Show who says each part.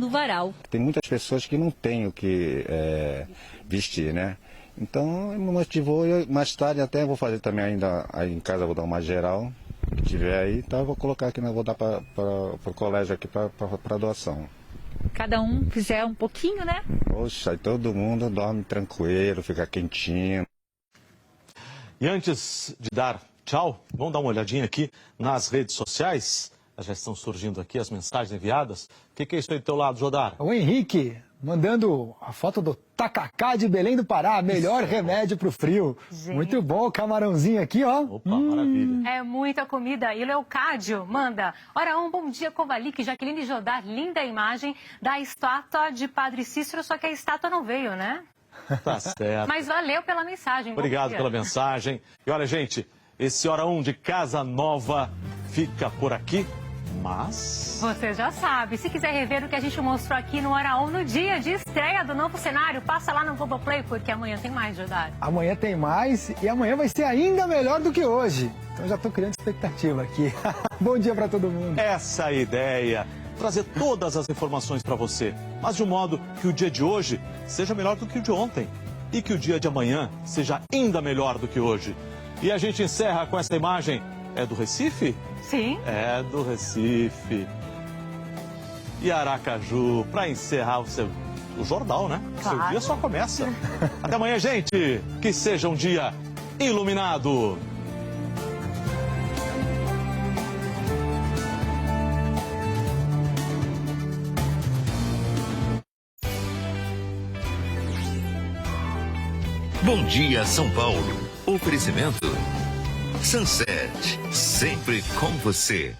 Speaker 1: no varal.
Speaker 2: Tem muitas pessoas que não têm o que vestir, né? Então, me motivou. Mais tarde até vou fazer também ainda aí em casa, vou dar uma geral. Se tiver aí, então eu vou colocar aqui, vou dar para o colégio aqui para doação.
Speaker 1: Cada um fizer um pouquinho, né?
Speaker 2: Poxa, aí todo mundo dorme tranquilo, fica quentinho.
Speaker 3: E antes de dar tchau, vamos dar uma olhadinha aqui nas redes sociais. Já estão surgindo aqui as mensagens enviadas. O que é isso aí do teu lado, Jodar?
Speaker 4: O Henrique mandando a foto do tacacá de Belém do Pará, melhor remédio pro frio.
Speaker 5: Gente.
Speaker 4: Muito bom, o camarãozinho aqui, ó.
Speaker 3: Opa, maravilha.
Speaker 5: É muita comida. E o Leocádio manda: Ora, bom dia, Kovalik, Jaqueline Jodar, linda imagem da estátua de Padre Cícero, só que a estátua não veio, né?
Speaker 3: Tá certo.
Speaker 5: Mas valeu pela mensagem.
Speaker 3: Obrigado pela mensagem. E olha, gente, esse Hora 1 de Casa Nova fica por aqui, mas...
Speaker 5: Você já sabe, se quiser rever o que a gente mostrou aqui no Hora 1 no dia de estreia do novo cenário, passa lá no Globoplay, porque amanhã tem mais, Jodar.
Speaker 4: Amanhã tem mais e amanhã vai ser ainda melhor do que hoje. Então já tô criando expectativa aqui. Bom dia para todo mundo.
Speaker 3: Essa é a ideia, trazer todas as informações para você, mas de um modo que o dia de hoje seja melhor do que o de ontem e que o dia de amanhã seja ainda melhor do que hoje. E a gente encerra com essa imagem. É do Recife?
Speaker 5: Sim.
Speaker 3: É do Recife. E Aracaju, para encerrar o jornal, né?
Speaker 5: Claro.
Speaker 3: Seu dia só começa. Até amanhã, gente. Que seja um dia iluminado.
Speaker 6: Bom dia, São Paulo. Oferecimento Sunset, sempre com você.